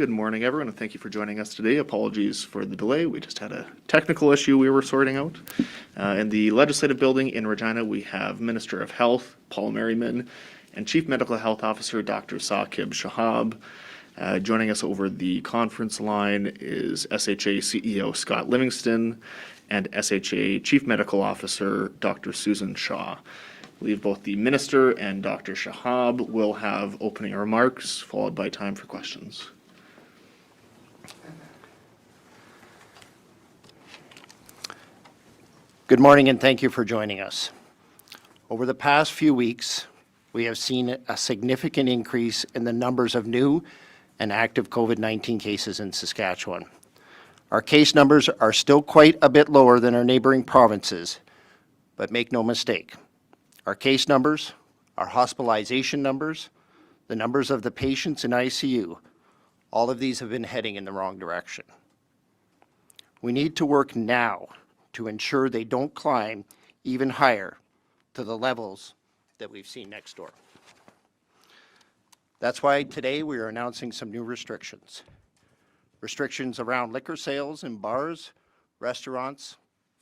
Good morning, everyone, and thank you for joining us today. Apologies for the delay. We just had a technical issue we were sorting out. In the Legislative Building in Regina, we have Minister of Health, Paul Merriman, and Chief Medical Health Officer, Dr. Saqib Shahab. Joining us over the conference line is SHA CEO Scott Livingston and SHA Chief Medical Officer, Dr. Susan Shaw. I believe both the Minister and Dr. Shahab will have opening remarks, followed by time for questions. Good morning and thank you for joining us. Over the past few weeks, we have seen a significant increase in the numbers of new and active COVID-19 cases in Saskatchewan. Our case numbers are still quite a bit lower than our neighboring provinces, but make no mistake. Our case numbers, our hospitalization numbers, the numbers of the patients in ICU, all of these have been heading in the wrong direction. We need to work now to ensure they don't climb even higher to the levels that we've seen next door. That's why today we are announcing some new restrictions. Restrictions around liquor sales in bars, restaurants,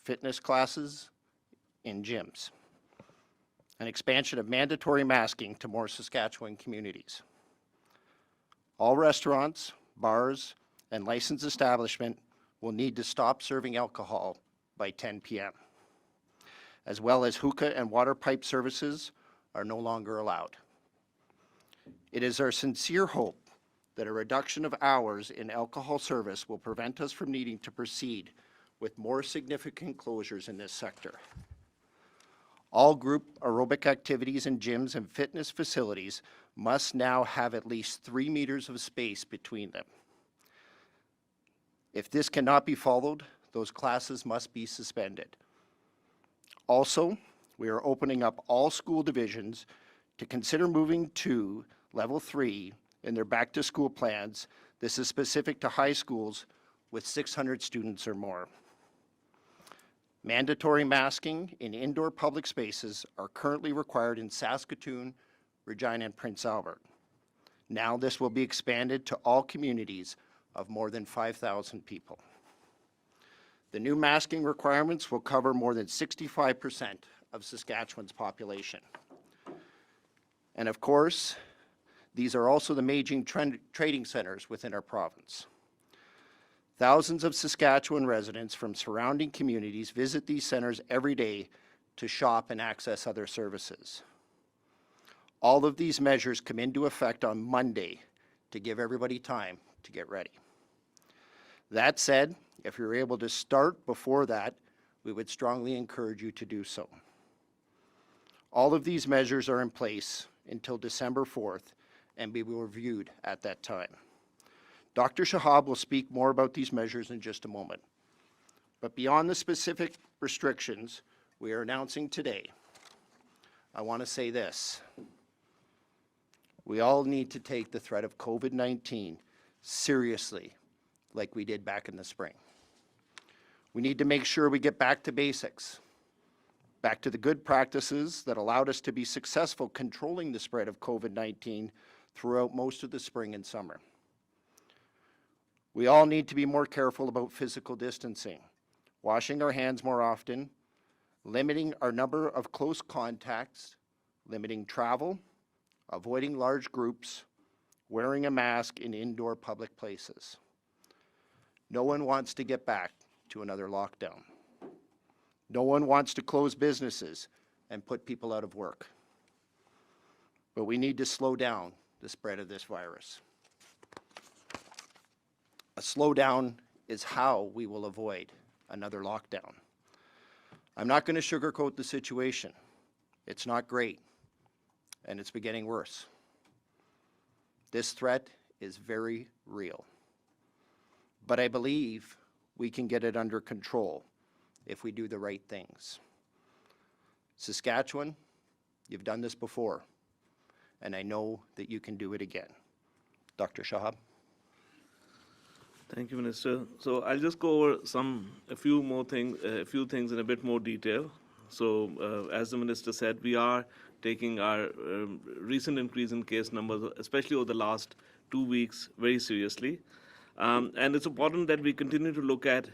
fitness classes, and gyms. An expansion of mandatory masking to more Saskatchewan communities. All restaurants, bars, and licensed establishments will need to stop serving alcohol by 10 p.m., as well as hookah and water pipe services are no longer allowed. It is our sincere hope that a reduction of hours in alcohol service will prevent us from needing to proceed with more significant closures in this sector. All group aerobic activities in gyms and fitness facilities must now have at least 3 meters of space between them. If this cannot be followed, those classes must be suspended. Also, we are opening up all school divisions to consider moving to Level 3 in their back-to-school plans. This is specific to high schools with 600 students or more. Mandatory masking in indoor public spaces are currently required in Saskatoon, Regina, and Prince Albert. Now this will be expanded to all communities of more than 5,000 people. The new masking requirements will cover more than 65% of Saskatchewan's population. And of course, these are also the major trading centers within our province. Thousands of Saskatchewan residents from surrounding communities visit these centers every day to shop and access other services. All of these measures come into effect on Monday to give everybody time to get ready. That said, if you're able to start before that, we would strongly encourage you to do so. All of these measures are in place until December 4th and be reviewed at that time. Dr. Shahab will speak more about these measures in just a moment. But beyond the specific restrictions we are announcing today, I want to say this. We all need to take the threat of COVID-19 seriously, like we did back in the spring. We need to make sure we get back to basics, back to the good practices that allowed us to be successful controlling the spread of COVID-19 throughout most of the spring and summer. We all need to be more careful about physical distancing, washing our hands more often, limiting our number of close contacts, limiting travel, avoiding large groups, wearing a mask in indoor public places. No one wants to get back to another lockdown. No one wants to close businesses and put people out of work. But we need to slow down the spread of this virus. A slowdown is how we will avoid another lockdown. I'm not going to sugarcoat the situation. It's not great, and it's getting worse. This threat is very real. But I believe we can get it under control if we do the right things. Saskatchewan, you've done this before, and I know that you can do it again. Dr. Shahab. Thank you, Minister. So I'll just go over a few things in a bit more detail. So as the Minister said, we are taking our recent increase in case numbers, especially over the last 2 weeks very seriously. And it's important that we continue to look at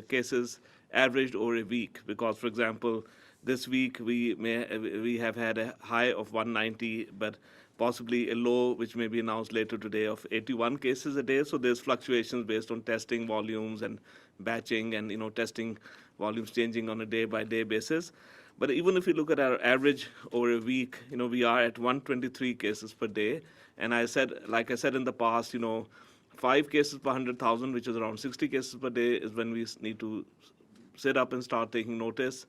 cases averaged over a week because, for example, this week we have had a high of 190, but possibly a low, which may be announced later today, of 81 cases a day. So there's fluctuations based on testing volumes and batching, and testing volumes changing on a day-by-day basis. But even if you look at our average over a week, we are at 123 cases per day. And like I said in the past, 5 cases per 100,000, which is around 60 cases per day, is when we need to sit up and start taking notice.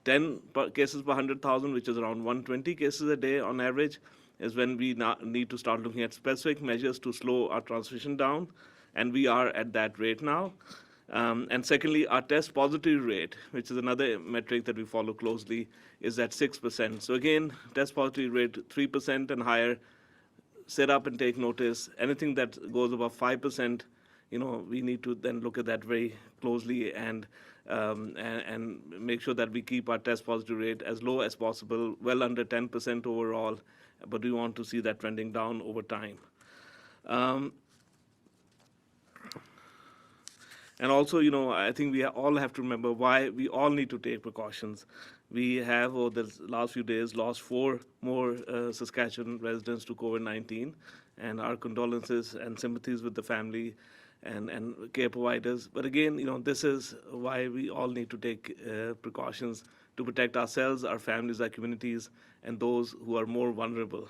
10 cases per 100,000, which is around 120 cases a day on average, is when we need to start looking at specific measures to slow our transmission down, and we are at that rate now. And secondly, our test positivity rate, which is another metric that we follow closely, is at 6%. So again, test positivity rate 3% and higher, sit up and take notice. Anything that goes above 5%, we need to then look at that very closely and make sure that we keep our test positive rate as low as possible, well under 10% overall, but we want to see that trending down over time. And also, I think we all have to remember why we all need to take precautions. We have, over the last few days, lost 4 more Saskatchewan residents to COVID-19, and our condolences and sympathies with the family and care providers. But again, this is why we all need to take precautions to protect ourselves, our families, our communities, and those who are more vulnerable.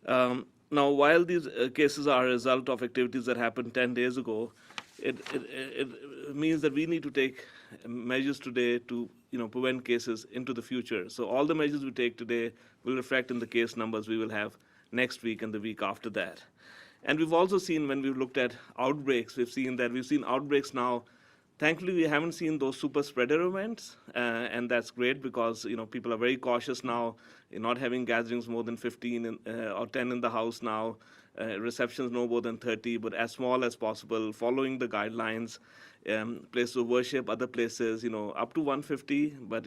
Now, while these cases are a result of activities that happened 10 days ago, it means that we need to take measures today to prevent cases into the future. So all the measures we take today will reflect in the case numbers we will have next week and the week after that. And we've also seen, when we've looked at outbreaks, we've seen outbreaks now. Thankfully, we haven't seen those super spreader events, and that's great because people are very cautious now in not having gatherings more than 15 or 10 in the house now. Receptions no more than 30, but as small as possible, following the guidelines. Places of worship, other places, up to 150. But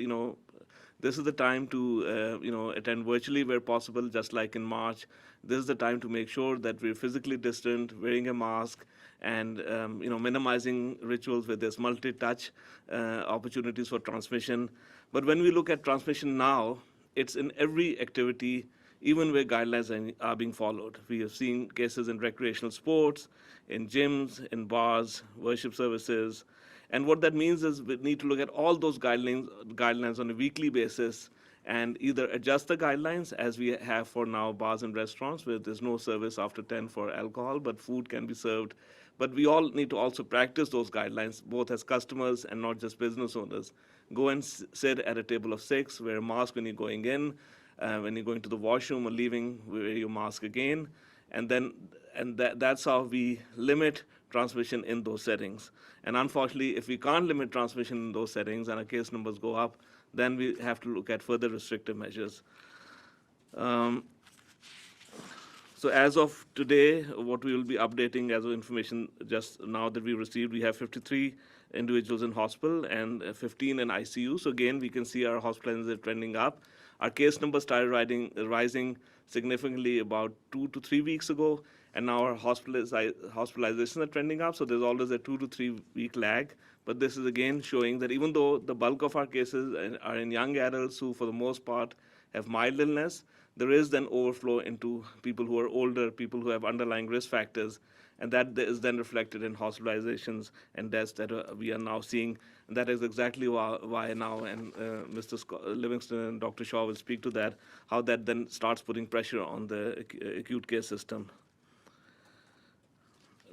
this is the time to attend virtually where possible, just like in March. This is the time to make sure that we're physically distant, wearing a mask, and minimizing rituals where there's multi-touch opportunities for transmission. But when we look at transmission now, it's in every activity, even where guidelines are being followed. We have seen cases in recreational sports, in gyms, in bars, worship services. And what that means is we need to look at all those guidelines on a weekly basis and either adjust the guidelines, as we have for now bars and restaurants, where there's no service after 10 for alcohol, but food can be served. But we all need to also practice those guidelines, both as customers and not just business owners. Go and sit at a table of 6, wear a mask when you're going in. When you're going to the washroom or leaving, wear your mask again. That's how we limit transmission in those settings. And unfortunately, if we can't limit transmission in those settings and our case numbers go up, then we have to look at further restrictive measures. So as of today, what we will be updating as of information just now that we received, we have 53 individuals in hospital and 15 in ICU. So again, we can see our hospitalizations are trending up. Our case numbers started rising significantly about 2 to 3 weeks ago, and now our hospitalizations are trending up. So there's always a 2 to 3 week lag. But this is again showing that even though the bulk of our cases are in young adults who, for the most part, have mild illness, there is then overflow into people who are older, people who have underlying risk factors, and that is then reflected in hospitalizations and deaths that we are now seeing. And that is exactly why now, and Mr. Livingston and Dr. Shaw will speak to that, how that then starts putting pressure on the acute care system.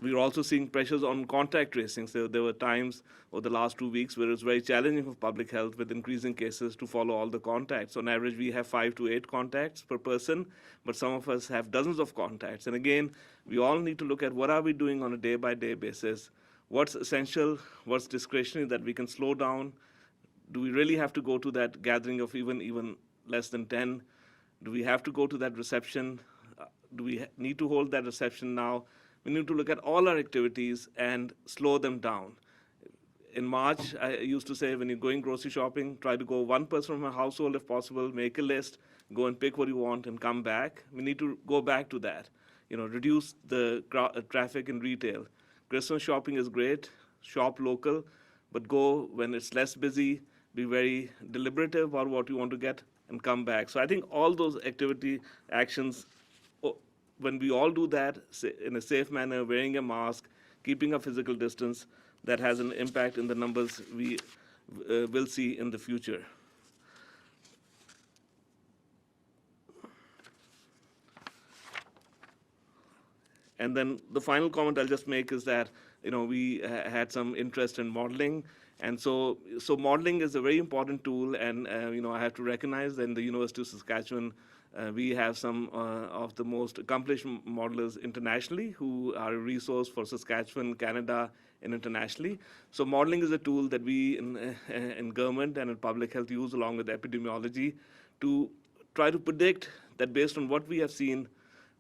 We are also seeing pressures on contact tracing. So there were times over the last 2 weeks where it was very challenging for public health with increasing cases to follow all the contacts. On average, we have 5 to 8 contacts per person, but some of us have dozens of contacts. And again, we all need to look at what are we doing on a day-by-day basis, what's essential, what's discretionary that we can slow down. Do we really have to go to that gathering of even less than 10? Do we have to go to that reception? Do we need to hold that reception now? We need to look at all our activities and slow them down. In March, I used to say when you're going grocery shopping, try to go one person from a household if possible, make a list, go and pick what you want and come back. We need to go back to that. reduce the traffic in retail. Christmas shopping is great, shop local, but go when it's less busy, be very deliberative about what you want to get, and come back. So I think all those actions, when we all do that in a safe manner, wearing a mask, keeping a physical distance, that has an impact in the numbers we will see in the future. And then the final comment I'll just make is that we had some interest in modeling, and so modeling is a very important tool. And I have to recognize that in the University of Saskatchewan, we have some of the most accomplished modelers internationally who are a resource for Saskatchewan, Canada, and internationally. So modeling is a tool that we in government and in public health use along with epidemiology to try to predict that based on what we have seen.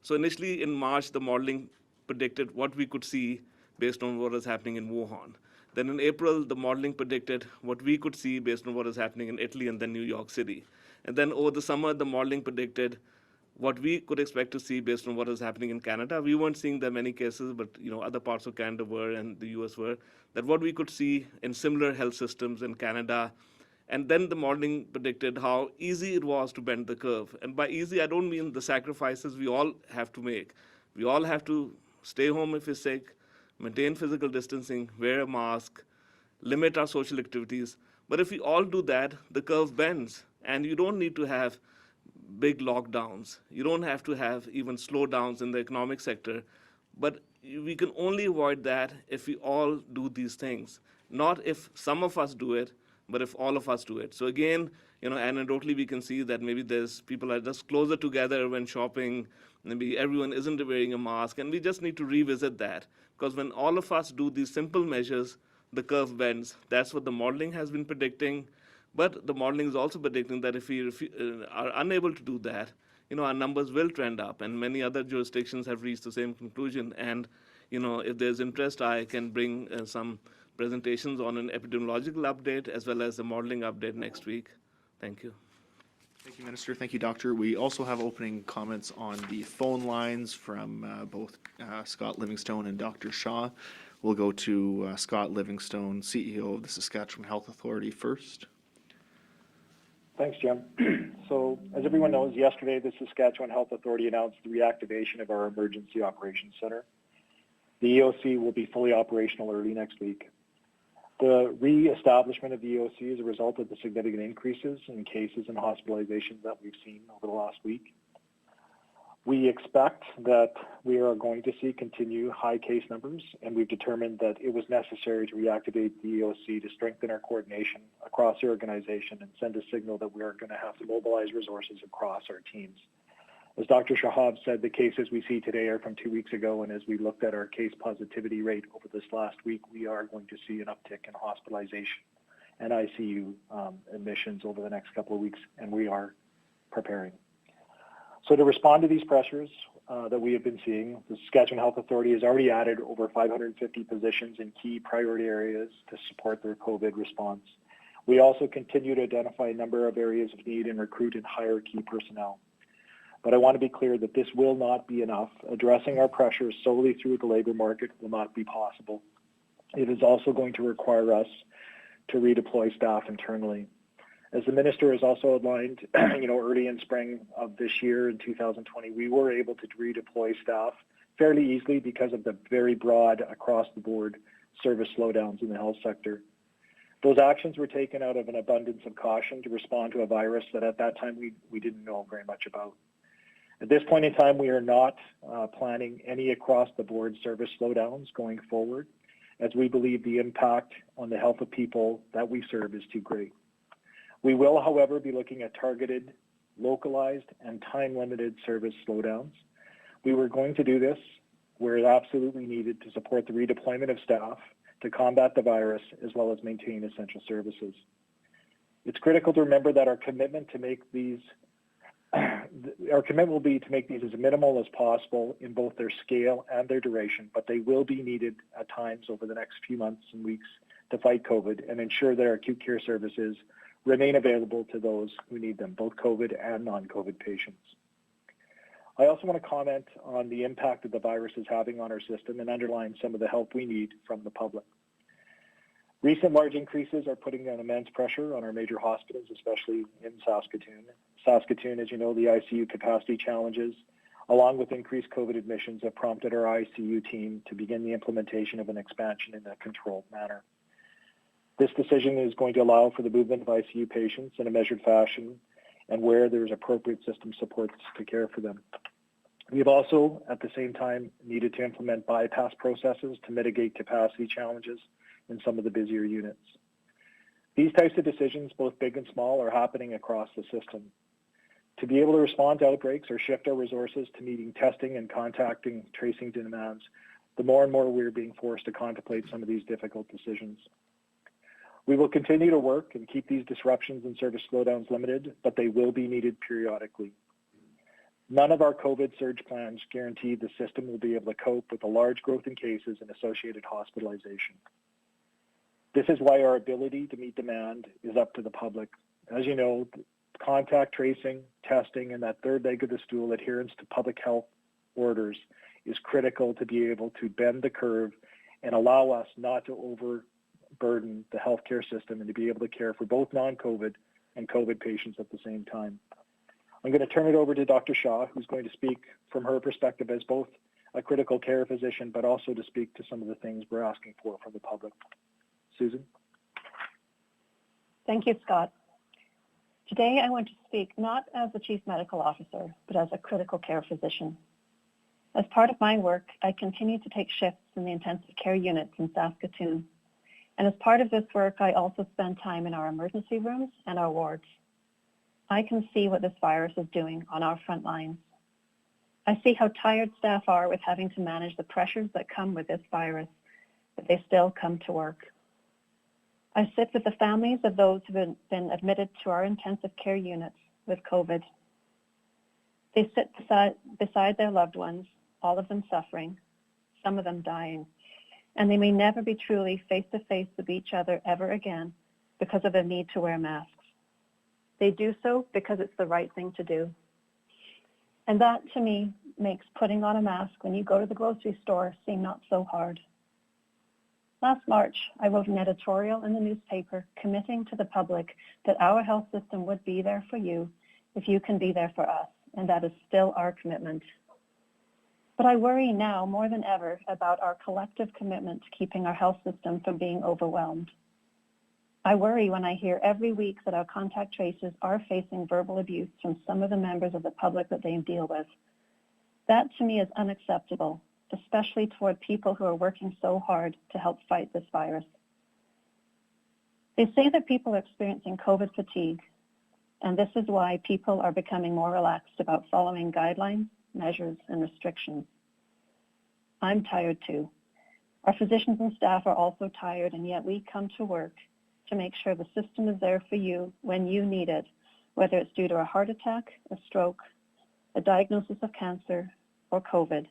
So initially in March, the modeling predicted what we could see based on what is happening in Wuhan. Then in April, the modeling predicted what we could see based on what is happening in Italy and then New York City. And then over the summer, the modeling predicted what we could expect to see based on what is happening in Canada. We weren't seeing that many cases, but other parts of Canada were and the US were, that what we could see in similar health systems in Canada. And then the modeling predicted how easy it was to bend the curve. And by easy, I don't mean the sacrifices we all have to make. We all have to stay home if we're sick, maintain physical distancing, wear a mask, limit our social activities. But if we all do that, the curve bends. And you don't need to have big lockdowns. You don't have to have even slowdowns in the economic sector. But we can only avoid that if we all do these things. Not if some of us do it, but if all of us do it. So again, anecdotally, we can see that maybe there's people are just closer together when shopping. Maybe everyone isn't wearing a mask, and we just need to revisit that. Because when all of us do these simple measures, the curve bends. That's what the modeling has been predicting. But the modeling is also predicting that if we are unable to do that, our numbers will trend up. And many other jurisdictions have reached the same conclusion. And, if there's interest, I can bring some presentations on an epidemiological update as well as a modeling update next week. Thank you. Thank you, Minister. Thank you, Doctor. We also have opening comments on the phone lines from both Scott Livingstone and Dr. Shaw. We'll go to Scott Livingstone, CEO of the Saskatchewan Health Authority first. Thanks, Jim. So, as everyone knows, yesterday the Saskatchewan Health Authority announced the reactivation of our Emergency Operations Center. The EOC will be fully operational early next week. The re-establishment of the EOC is a result of the significant increases in cases and hospitalizations that we've seen over the last week. We expect that we are going to see continued high case numbers, and we've determined that it was necessary to reactivate the EOC to strengthen our coordination across the organization and send a signal that we are going to have to mobilize resources across our teams. As Dr. Shahab said, the cases we see today are from 2 weeks ago, and as we looked at our case positivity rate over this last week, we are going to see an uptick in hospitalization and ICU admissions over the next couple of weeks, and we are preparing. So to respond to these pressures that we have been seeing, the Saskatchewan Health Authority has already added over 550 positions in key priority areas to support their COVID response. We also continue to identify a number of areas of need and recruit and hire key personnel. But I want to be clear that this will not be enough. Addressing our pressures solely through the labor market will not be possible. It is also going to require us to redeploy staff internally. As the minister has also outlined, early in spring of this year in 2020, we were able to redeploy staff fairly easily because of the very broad across-the-board service slowdowns in the health sector. Those actions were taken out of an abundance of caution to respond to a virus that at that time we didn't know very much about. At this point in time, we are not planning any across-the-board service slowdowns going forward, as we believe the impact on the health of people that we serve is too great. We will, however, be looking at targeted, localized, and time-limited service slowdowns. We were going to do this where it absolutely needed to support the redeployment of staff to combat the virus as well as maintain essential services. It's critical to remember that our commitment will be to make these as minimal as possible in both their scale and their duration, but they will be needed at times over the next few months and weeks to fight COVID and ensure that our acute care services remain available to those who need them, both COVID and non-COVID patients. I also want to comment on the impact that the virus is having on our system and underline some of the help we need from the public. Recent large increases are putting an immense pressure on our major hospitals, especially in Saskatoon. Saskatoon, as you know, the ICU capacity challenges, along with increased COVID admissions, have prompted our ICU team to begin the implementation of an expansion in a controlled manner. This decision is going to allow for the movement of ICU patients in a measured fashion and where there's appropriate system supports to care for them. We've also, at the same time, needed to implement bypass processes to mitigate capacity challenges in some of the busier units. These types of decisions, both big and small, are happening across the system. To be able to respond to outbreaks or shift our resources to meeting testing and contacting tracing demands, the more and more we're being forced to contemplate some of these difficult decisions. We will continue to work and keep these disruptions and service slowdowns limited, but they will be needed periodically. None of our COVID surge plans guarantee the system will be able to cope with the large growth in cases and associated hospitalization. This is why our ability to meet demand is up to the public. As you know, contact tracing, testing, and that third leg of the stool, adherence to public health orders, is critical to be able to bend the curve and allow us not to overburden the healthcare system and to be able to care for both non-COVID and COVID patients at the same time. I'm going to turn it over to Dr. Shaw, who's going to speak from her perspective as both a critical care physician, but also to speak to some of the things we're asking for from the public. Susan? Thank you, Scott. Today, I want to speak not as a chief medical officer, but as a critical care physician. As part of my work, I continue to take shifts in the intensive care units in Saskatoon. And as part of this work, I also spend time in our emergency rooms and our wards. I can see what this virus is doing on our front lines. I see how tired staff are with having to manage the pressures that come with this virus, but they still come to work. I sit with the families of those who have been admitted to our intensive care units with COVID. They sit beside their loved ones, all of them suffering, some of them dying, and they may never be truly face-to-face with each other ever again because of the need to wear masks. They do so because it's the right thing to do. And that, to me, makes putting on a mask when you go to the grocery store seem not so hard. Last March, I wrote an editorial in the newspaper committing to the public that our health system would be there for you if you can be there for us, and that is still our commitment. But I worry now more than ever about our collective commitment to keeping our health system from being overwhelmed. I worry when I hear every week that our contact tracers are facing verbal abuse from some of the members of the public that they deal with. That to me is unacceptable, especially toward people who are working so hard to help fight this virus. They say that people are experiencing COVID fatigue, and this is why people are becoming more relaxed about following guidelines, measures, and restrictions. I'm tired too. Our physicians and staff are also tired, and yet we come to work to make sure the system is there for you when you need it, whether it's due to a heart attack, a stroke, a diagnosis of cancer, or COVID.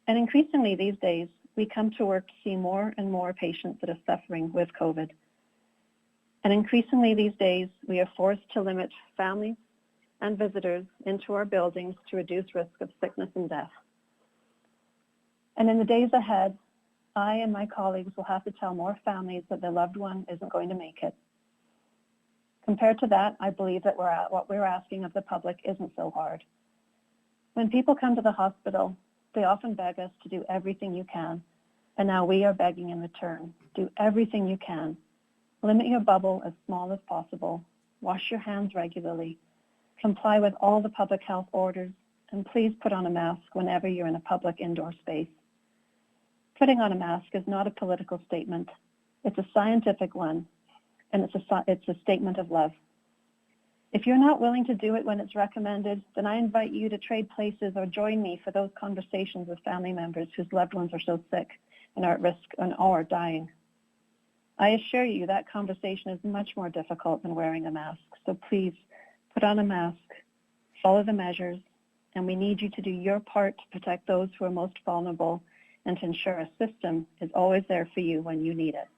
And increasingly these days, we come to work to see more and more patients that are suffering with COVID. And increasingly these days, we are forced to limit families and visitors into our buildings to reduce risk of sickness and death. And in the days ahead, I and my colleagues will have to tell more families that their loved one isn't going to make it. Compared to that, I believe that what we're asking of the public isn't so hard. When people come to the hospital, they often beg us to do everything you can, and now we are begging in return. Do everything you can. Limit your bubble as small as possible. Wash your hands regularly. Comply with all the public health orders, and please put on a mask whenever you're in a public indoor space. Putting on a mask is not a political statement. It's a scientific one, and it's a statement of love. If you're not willing to do it when it's recommended, then I invite you to trade places or join me for those conversations with family members whose loved ones are so sick and are at risk or dying. I assure you that conversation is much more difficult than wearing a mask. So please put on a mask, follow the measures, and we need you to do your part to protect those who are most vulnerable and to ensure a system is always there for you when you need it.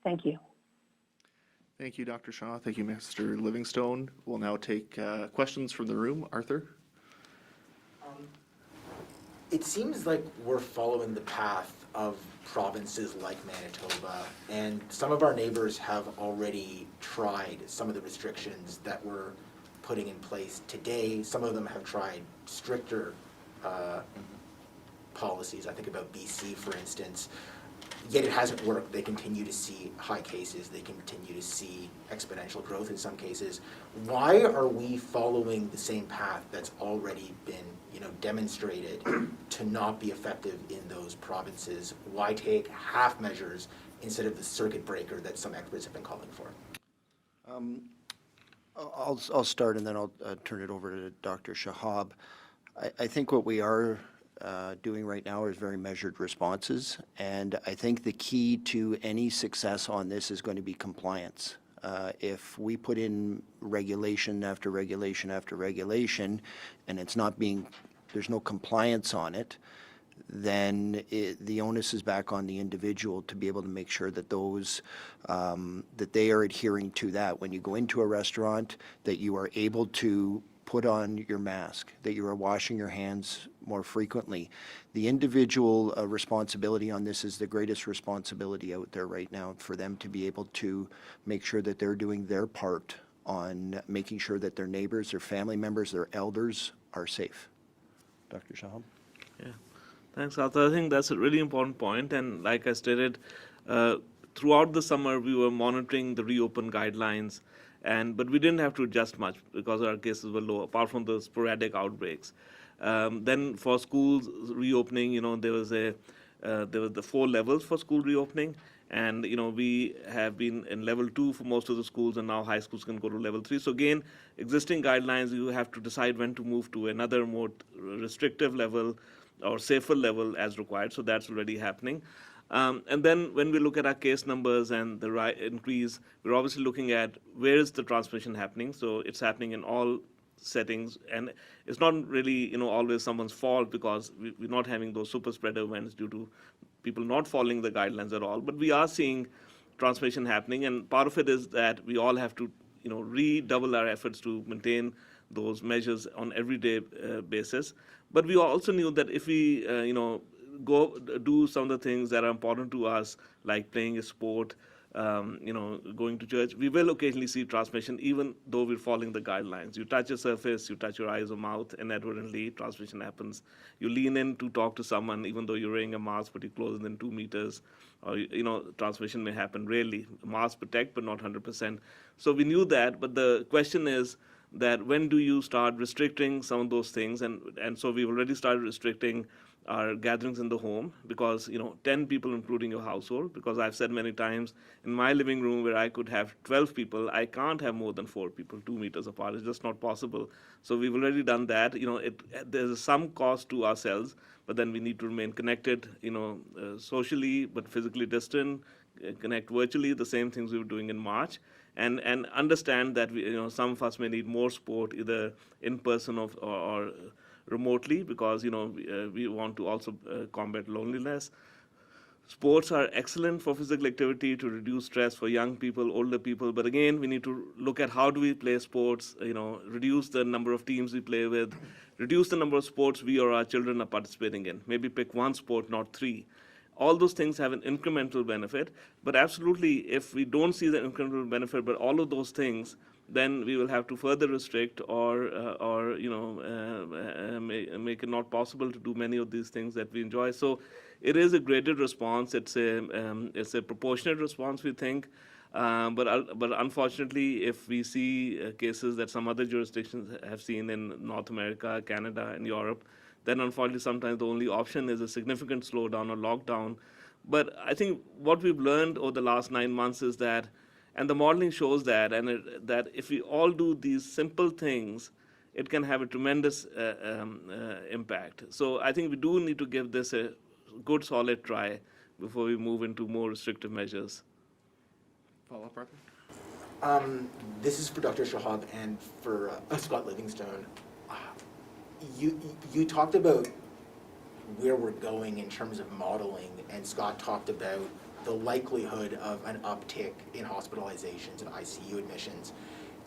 Thank you. Thank you, Dr. Shaw. Thank you, Mr. Livingstone. We'll now take questions from the room. Arthur? It seems like we're following the path of provinces like Manitoba, and some of our neighbors have already tried some of the restrictions that we're putting in place today. Some of them have tried stricter policies. I think about BC, for instance. Yet it hasn't worked. They continue to see high cases. They continue to see exponential growth in some cases. Why are we following the same path that's already been, demonstrated to not be effective in those provinces? Why take half measures instead of the circuit breaker that some experts have been calling for? I'll start and then I'll turn it over to Dr. Shahab. I think what we are doing right now is very measured responses, and I think the key to any success on this is going to be compliance. If we put in regulation after regulation after regulation, and there's no compliance on it, then the onus is back on the individual to be able to make sure that that they are adhering to that. When you go into a restaurant, that you are able to put on your mask, that you are washing your hands more frequently. The individual responsibility on this is the greatest responsibility out there right now, for them to be able to make sure that they're doing their part on making sure that their neighbors, their family members, their elders are safe. Dr. Shahab? Yeah, thanks, Arthur. I think that's a really important point. And like I stated, throughout the summer, we were monitoring the reopen guidelines, but we didn't have to adjust much because our cases were low, apart from the sporadic outbreaks. Then for schools reopening, there was the 4 levels for school reopening. And, we have been in level 2 for most of the schools, and now high schools can go to level 3. So again, existing guidelines, you have to decide when to move to another more restrictive level or safer level as required. So that's already happening. And then when we look at our case numbers and the increase, we're obviously looking at where is the transmission happening. So it's happening in all settings, and it's not really always someone's fault, because we're not having those super spreader events due to people not following the guidelines at all. But we are seeing transmission happening, and part of it is that we all have to redouble our efforts to maintain those measures on everyday basis. But we also knew that if we go do some of the things that are important to us, like playing a sport, going to church, we will occasionally see transmission, even though we're following the guidelines. You touch a surface, you touch your eyes or mouth, inadvertently transmission happens. You lean in to talk to someone, even though you're wearing a mask, but you're closer than 2 meters, or transmission may happen rarely. Masks protect, but not 100%. So we knew that, but the question is that when do you start restricting some of those things? And so we've already started restricting our gatherings in the home, because 10 people, including your household, because I've said many times, in my living room where I could have 12 people, I can't have more than 4 people 2 meters apart. It's just not possible. So we've already done that. There's some cost to ourselves, but then we need to remain connected, socially, but physically distant, connect virtually, the same things we were doing in March, and understand that some of us may need more support, either in person or remotely, because we want to also combat loneliness. Sports are excellent for physical activity to reduce stress for young people, older people. But again, we need to look at how do we play sports, reduce the number of teams we play with, reduce the number of sports we or our children are participating in. Maybe pick 1 sport, not 3. All those things have an incremental benefit. But absolutely, if we don't see the incremental benefit, but all of those things, then we will have to further restrict or make it not possible to do many of these things that we enjoy. So it is a graded response. It's a proportionate response, we think. But unfortunately, if we see cases that some other jurisdictions have seen in North America, Canada, and Europe, then unfortunately sometimes the only option is a significant slowdown or lockdown. But I think what we've learned over the last 9 months is that, and the modeling shows that, that if we all do these simple things, it can have a tremendous impact. So I think we do need to give this a good, solid try before we move into more restrictive measures. Follow-up, Arthur? This is for Dr. Shahab and for Scott Livingstone. You talked about where we're going in terms of modeling, and Scott talked about the likelihood of an uptick in hospitalizations and ICU admissions.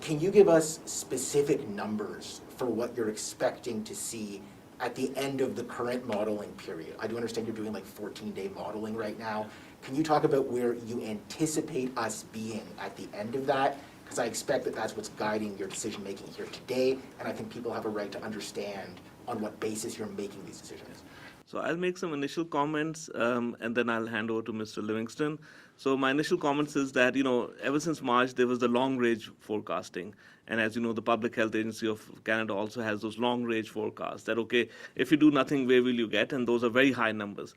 Can you give us specific numbers for what you're expecting to see at the end of the current modeling period? I do understand you're doing like 14-day modeling right now. Can you talk about where you anticipate us being at the end of that? Because I expect that that's what's guiding your decision-making here today, and I think people have a right to understand on what basis you're making these decisions. So I'll make some initial comments, and then I'll hand over to Mr. Livingston. So my initial comments is that, ever since March, there was the long-range forecasting. And as you know, the Public Health Agency of Canada also has those long-range forecasts that, okay, if you do nothing, where will you get? And those are very high numbers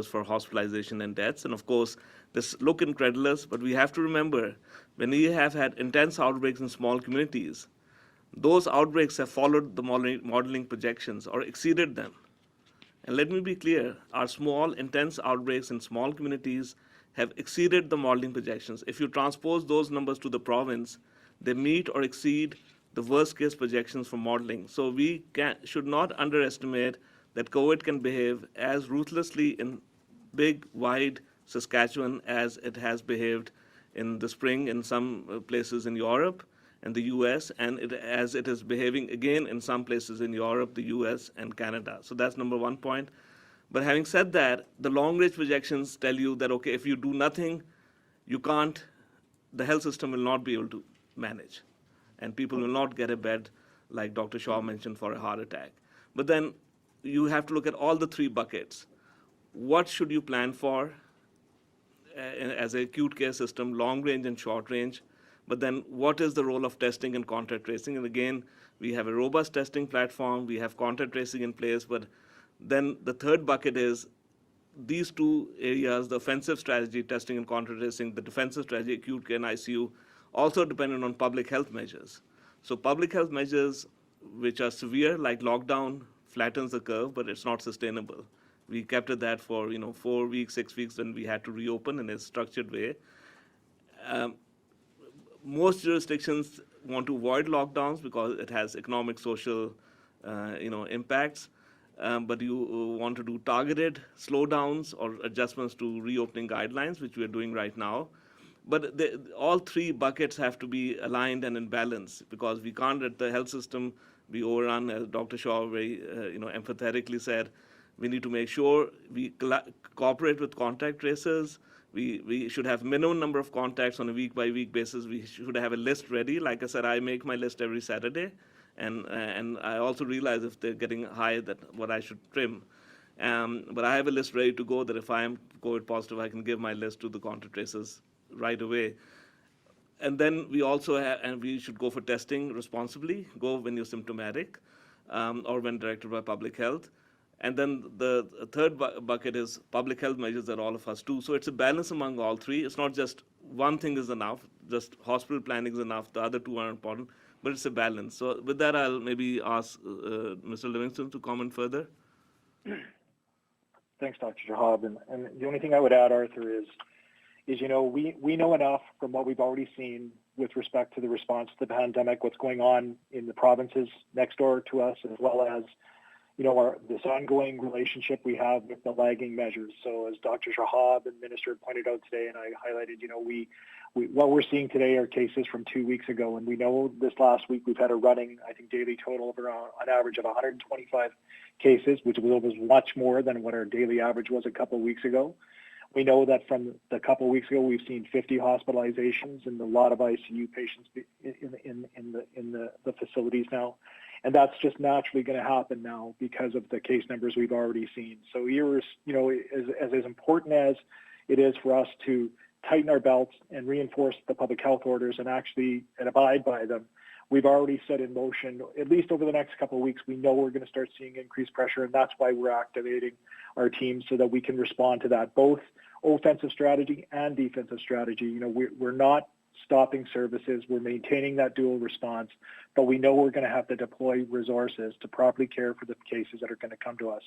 for hospitalization and deaths. And of course, this look incredulous, but we have to remember, when we have had intense outbreaks in small communities, those outbreaks have followed the modeling projections or exceeded them. And let me be clear, our small, intense outbreaks in small communities have exceeded the modeling projections. If you transpose those numbers to the province, they meet or exceed the worst-case projections for modeling. So we should not underestimate that COVID can behave as ruthlessly in big, wide Saskatchewan as it has behaved in the spring in some places in Europe and the US, and as it is behaving again in some places in Europe, the US, and Canada. So that's number one point. But having said that, the long-range projections tell you that, okay, if you do nothing, the health system will not be able to manage. And people will not get a bed, like Dr. Shaw mentioned, for a heart attack. But then you have to look at all the three buckets. What should you plan for as an acute care system, long-range and short-range? But then what is the role of testing and contact tracing? And again, we have a robust testing platform, we have contact tracing in place, but then the third bucket is these two areas, the offensive strategy, testing and contact tracing, the defensive strategy, acute care and ICU, also dependent on public health measures. So public health measures which are severe, like lockdown, flattens the curve, but it's not sustainable. We kept at that for 4 weeks, 6 weeks, and we had to reopen in a structured way. Most jurisdictions want to avoid lockdowns because it has economic, social, impacts. But you want to do targeted slowdowns or adjustments to reopening guidelines, which we are doing right now. But all three buckets have to be aligned and in balance, because we can't let the health system be overrun, as Dr. Shaw very empathetically said. We need to make sure we cooperate with contact tracers. We should have minimum number of contacts on a week-by-week basis. We should have a list ready. Like I said, I make my list every Saturday, and I also realize if they're getting high, that what I should trim. But I have a list ready to go that if I am COVID positive, I can give my list to the contact tracers right away. And then we also have, and we should go for testing responsibly, go when you're symptomatic or when directed by public health. And then the third bucket is public health measures that all of us do. So it's a balance among all three. It's not just one thing is enough, just hospital planning is enough, the other two are important, but it's a balance. So with that, I'll maybe ask Mr. Livingston to comment further. Thanks, Dr. Shahab. And the only thing I would add, Arthur, is we know enough from what we've already seen with respect to the response to the pandemic, what's going on in the provinces next door to us, as well as this ongoing relationship we have with the lagging measures. So as Dr. Shahab and Minister pointed out today, and I highlighted, what we're seeing today are cases from 2 weeks ago. And we know this last week we've had a running, I think, daily total of around an average of 125 cases, which was much more than what our daily average was a couple of weeks ago. We know that from the couple of weeks ago, we've seen 50 hospitalizations and a lot of ICU patients in the facilities now. And that's just naturally going to happen now because of the case numbers we've already seen. So as important as it is for us to tighten our belts and reinforce the public health orders and abide by them, we've already set in motion, at least over the next couple of weeks, we know we're going to start seeing increased pressure, and that's why we're activating our teams so that we can respond to that, both offensive strategy and defensive strategy. We're not stopping services. We're maintaining that dual response, but we know we're going to have to deploy resources to properly care for the cases that are going to come to us.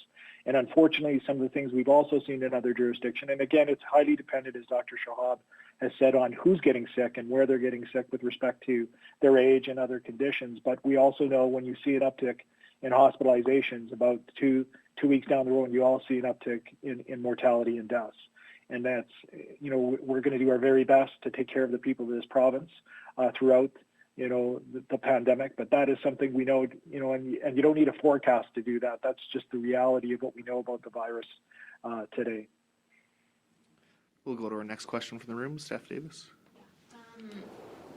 And unfortunately, some of the things we've also seen in other jurisdictions, and again, it's highly dependent, as Dr. Shahab has said, on who's getting sick and where they're getting sick with respect to their age and other conditions. But we also know when you see an uptick in hospitalizations, about two weeks down the road, you all see an uptick in mortality and deaths. And that's, we're going to do our very best to take care of the people of this province throughout the pandemic, but that is something we know, and you don't need a forecast to do that. That's just the reality of what we know about the virus today. We'll go to our next question from the room. Steph Davis.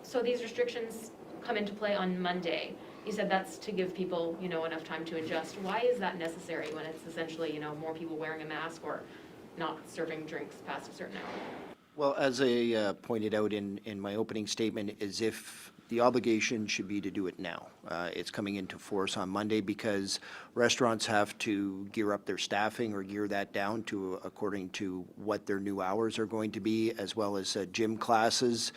So these restrictions come into play on Monday. You said that's to give people, enough time to adjust. Why is that necessary when it's essentially, more people wearing a mask or not serving drinks past a certain hour? Well, as I pointed out in my opening statement, is if the obligation should be to do it now. It's coming into force on Monday because restaurants have to gear up their staffing or gear that down to according to what their new hours are going to be, as well as gym classes.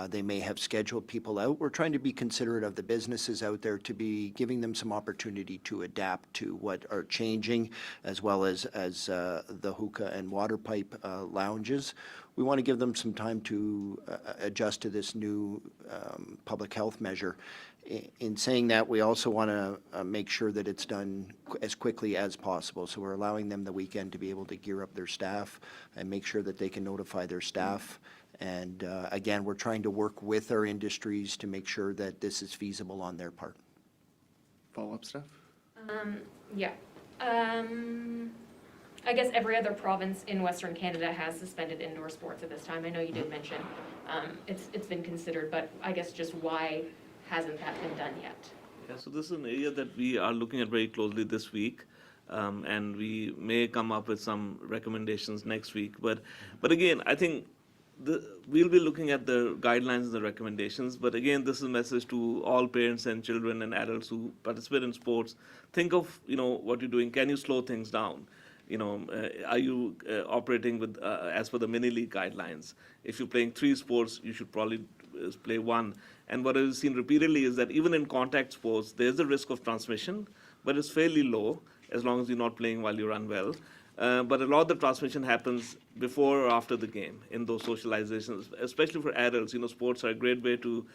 They may have scheduled people out. We're trying to be considerate of the businesses out there to be giving them some opportunity to adapt to what are changing, as well as the hookah and water pipe lounges. We want to give them some time to adjust to this new public health measure. In saying that, we also want to make sure that it's done as quickly as possible. So we're allowing them the weekend to be able to gear up their staff and make sure that they can notify their staff. And again, we're trying to work with our industries to make sure that this is feasible on their part. Follow-up, Steph? Yeah. I guess every other province in Western Canada has suspended indoor sports at this time. I know you did mention it's been considered, but I guess just why hasn't that been done yet? Yeah, so this is an area that we are looking at very closely this week, and we may come up with some recommendations next week. But again, I think we'll be looking at the guidelines and the recommendations. But again, this is a message to all parents and children and adults who participate in sports. Think of what you're doing. Can you slow things down? Are you operating with as per the mini league guidelines? If you're playing 3 sports, you should probably play 1. And what I've seen repeatedly is that even in contact sports, there's a risk of transmission, but it's fairly low as long as you're not playing while you're unwell. But a lot of the transmission happens before or after the game in those socializations, especially for adults. Sports are a great way to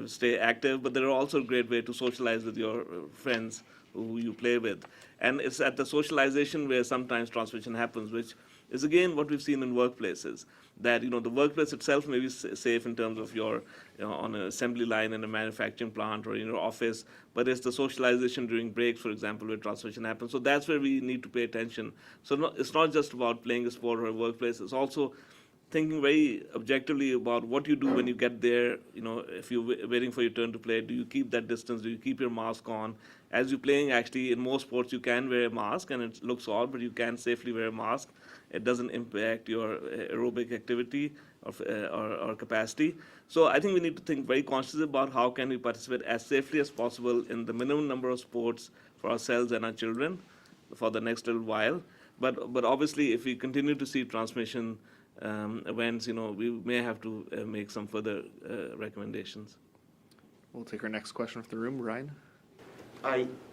stay active, but they're also a great way to socialize with your friends who you play with. And it's at the socialization where sometimes transmission happens, which is again what we've seen in workplaces, that the workplace itself may be safe in terms of your on an assembly line in a manufacturing plant or in your office, but it's the socialization during breaks, for example, where transmission happens. So that's where we need to pay attention. So it's not just about playing a sport or a workplace, it's also thinking very objectively about what you do when you get there. If you're waiting for your turn to play, do you keep that distance? Do you keep your mask on? As you're playing, actually, in most sports, you can wear a mask, and it looks odd, but you can safely wear a mask. It doesn't impact your aerobic activity or capacity. So I think we need to think very consciously about how can we participate as safely as possible in the minimum number of sports for ourselves and our children for the next little while. But obviously, if we continue to see transmission events, we may have to make some further recommendations. We'll take our next question from the room. Ryan?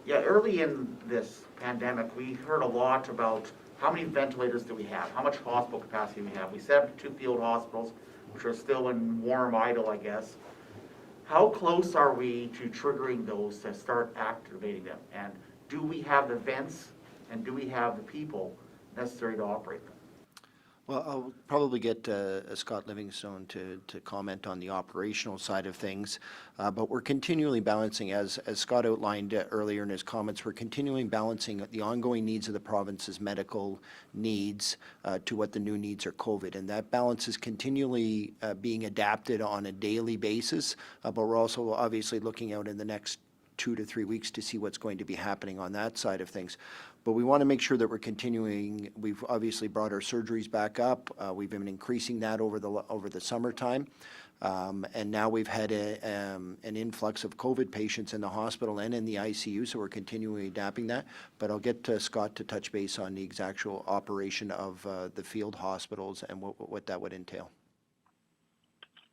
Early in this pandemic, we heard a lot about how many ventilators do we have, how much hospital capacity we have. We set up 2 field hospitals, which are still in warm idle, I guess. How close are we to triggering those to start activating them? And do we have the vents and do we have the people necessary to operate them? Well, I'll probably get Scott Livingstone to comment on the operational side of things, but we're continually balancing, as Scott outlined earlier in his comments, we're continually balancing the ongoing needs of the province's medical needs to what the new needs are COVID, and that balance is continually being adapted on a daily basis, but we're also obviously looking out in the next 2 to 3 weeks to see what's going to be happening on that side of things. But we want to make sure that we're continuing. We've obviously brought our surgeries back up. We've been increasing that over the summertime. And now we've had an influx of COVID patients in the hospital and in the ICU, so we're continually adapting that. But I'll get Scott to touch base on the exact operation of the field hospitals and what that would entail.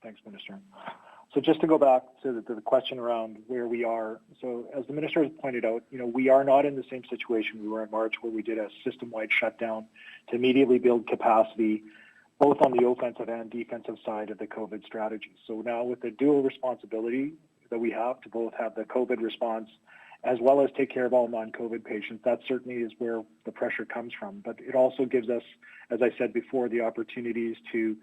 Thanks, Minister. So just to go back to the question around where we are. So as the Minister has pointed out, we are not in the same situation we were in March, where we did a system-wide shutdown to immediately build capacity, both on the offensive and defensive side of the COVID strategy. So now with the dual responsibility that we have to both have the COVID response as well as take care of all non-COVID patients, that certainly is where the pressure comes from. But it also gives us, as I said before, the opportunities to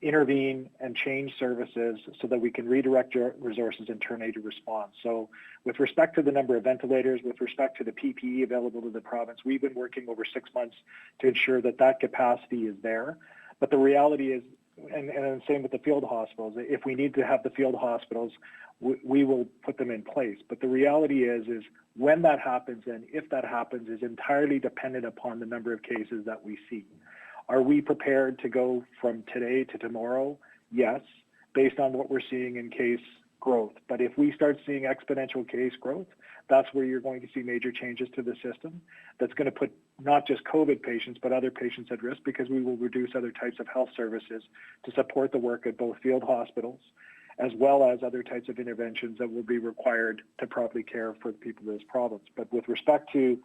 intervene and change services so that we can redirect your resources and turn aid to response. So with respect to the number of ventilators, with respect to the PPE available to the province, we've been working over 6 months to ensure that that capacity is there. But the reality is, and same with the field hospitals, if we need to have the field hospitals, we will put them in place. But the reality is when that happens and if that happens is entirely dependent upon the number of cases that we see. Are we prepared to go from today to tomorrow? Yes, based on what we're seeing in case growth. But if we start seeing exponential case growth, that's where you're going to see major changes to the system. That's going to put not just COVID patients, but other patients at risk, because we will reduce other types of health services to support the work at both field hospitals, as well as other types of interventions that will be required to properly care for the people of this province. But with respect to,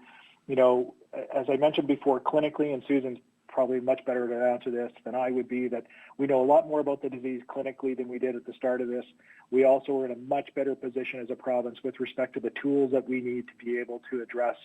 as I mentioned before, clinically, and Susan's probably much better to answer this than I would be, that we know a lot more about the disease clinically than we did at the start of this. We also are in a much better position as a province with respect to the tools that we need to be able to address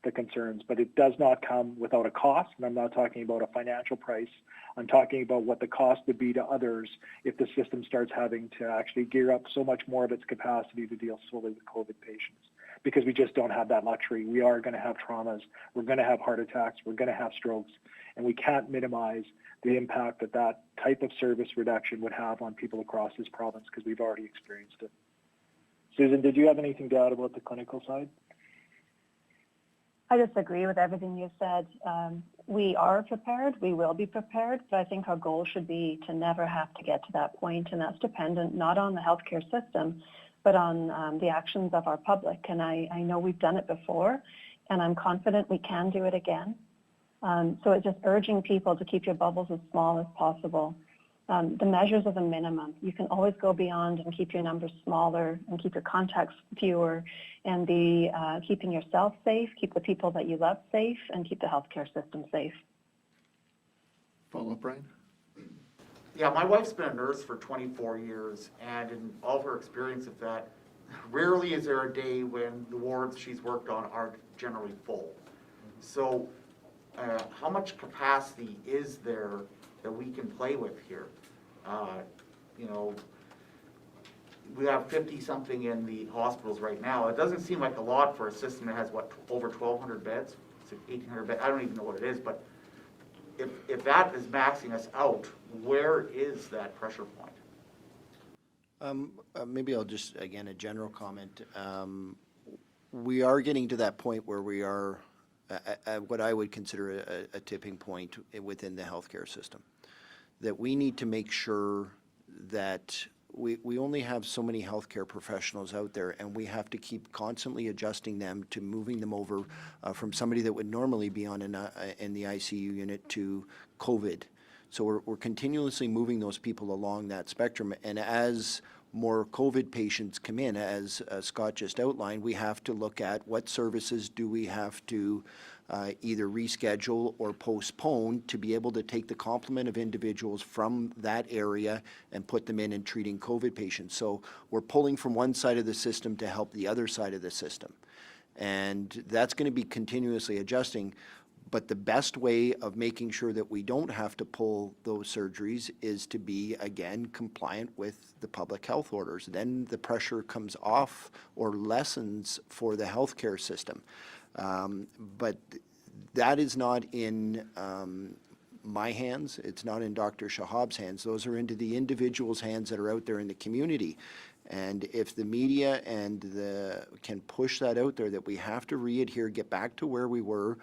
the concerns. But it does not come without a cost, and I'm not talking about a financial price. I'm talking about what the cost would be to others if the system starts having to actually gear up so much more of its capacity to deal solely with COVID patients, because we just don't have that luxury. We are going to have traumas, we're going to have heart attacks, we're going to have strokes, and we can't minimize the impact that that type of service reduction would have on people across this province, because we've already experienced it. Susan, did you have anything to add about the clinical side? I just agree with everything you said. We are prepared, we will be prepared, but I think our goal should be to never have to get to that point, and that's dependent not on the healthcare system, but on the actions of our public. And I know we've done it before, and I'm confident we can do it again. So it's just urging people to keep your bubbles as small as possible. The measures are the minimum. You can always go beyond and keep your numbers smaller and keep your contacts fewer, and keeping yourself safe, keep the people that you love safe, and keep the healthcare system safe. Follow up, Brian? Yeah, my wife's been a nurse for 24 years, and in all of her experience of that, rarely is there a day when the wards she's worked on are generally full. So how much capacity is there that we can play with here? We have 50-something in the hospitals right now. It doesn't seem like a lot for a system that has, over 1,200 beds? 1,800 beds? I don't even know what it is, but if that is maxing us out, where is that pressure point? Maybe I'll just, again, a general comment. We are getting to that point where we are at what I would consider a tipping point within the healthcare system. That we need to make sure that we only have so many healthcare professionals out there, and we have to keep constantly adjusting them to moving them over from somebody that would normally be in the ICU unit to COVID. So we're continuously moving those people along that spectrum, and as more COVID patients come in, as Scott just outlined, we have to look at what services do we have to either reschedule or postpone to be able to take the complement of individuals from that area and put them in and treating COVID patients. So we're pulling from one side of the system to help the other side of the system. And that's going to be continuously adjusting. But the best way of making sure that we don't have to pull those surgeries is to be, again, compliant with the public health orders. Then the pressure comes off or lessens for the healthcare system. But that is not in my hands. It's not in Dr. Shahab's hands. Those are into the individuals' hands that are out there in the community. And if the media can push that out there, that we have to re-adhere, get back to where we were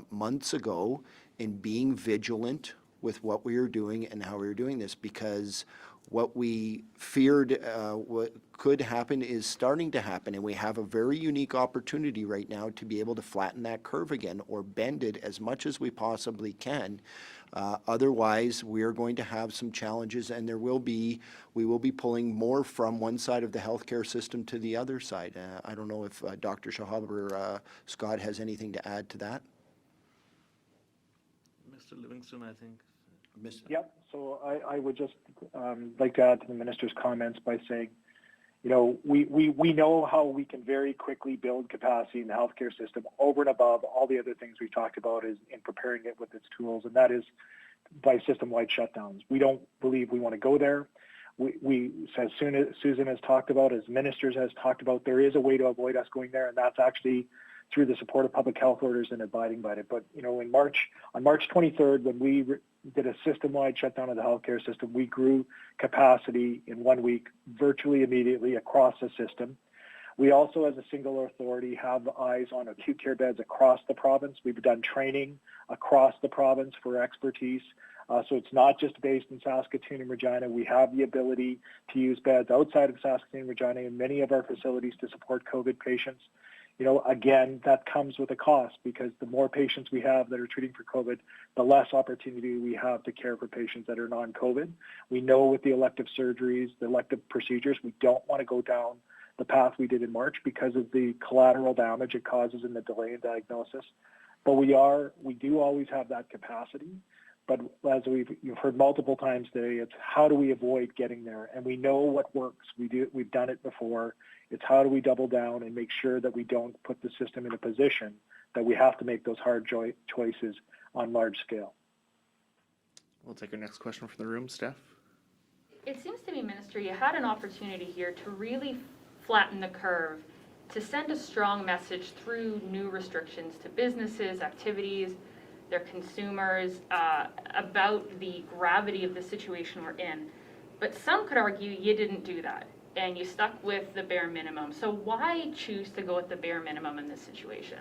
months ago in being vigilant with what we are doing and how we are doing this, because what we feared what could happen is starting to happen, and we have a very unique opportunity right now to be able to flatten that curve again or bend it as much as we possibly can. Otherwise, we are going to have some challenges, and we will be pulling more from one side of the healthcare system to the other side. I don't know if Dr. Shahab or Scott has anything to add to that. Mr. Livingston, I think. Yep. So I would just like to add to the minister's comments by saying, we know how we can very quickly build capacity in the healthcare system over and above all the other things we've talked about is in preparing it with its tools, and that is by system-wide shutdowns. We don't believe we want to go there. We, as soon as Susan has talked about, as ministers has talked about, there is a way to avoid us going there, and that's actually through the support of public health orders and abiding by it. But, you know, on March 23rd, when we did a system-wide shutdown of the healthcare system, we grew capacity in 1 week virtually immediately across the system. We also, as a single authority, have eyes on acute care beds across the province. We've done training across the province for expertise. So it's not just based in Saskatoon and Regina. We have the ability to use beds outside of Saskatoon and Regina in many of our facilities to support COVID patients. You know, again, that comes with a cost, because the more patients we have that are treating for COVID, the less opportunity we have to care for patients that are non-COVID. We know with the elective surgeries, the elective procedures, we don't want to go down the path we did in March because of the collateral damage it causes in the delay in diagnosis. But we do always have that capacity. But as you've heard multiple times today, it's how do we avoid getting there? And we know what works. We've done it before. It's how do we double down and make sure that we don't put the system in a position that we have to make those hard choices on large scale. We'll take our next question from the room. Steph? It seems to me, Minister, you had an opportunity here to really flatten the curve, to send a strong message through new restrictions to businesses, activities, their consumers, about the gravity of the situation we're in. But some could argue you didn't do that, and you stuck with the bare minimum. So why choose to go with the bare minimum in this situation?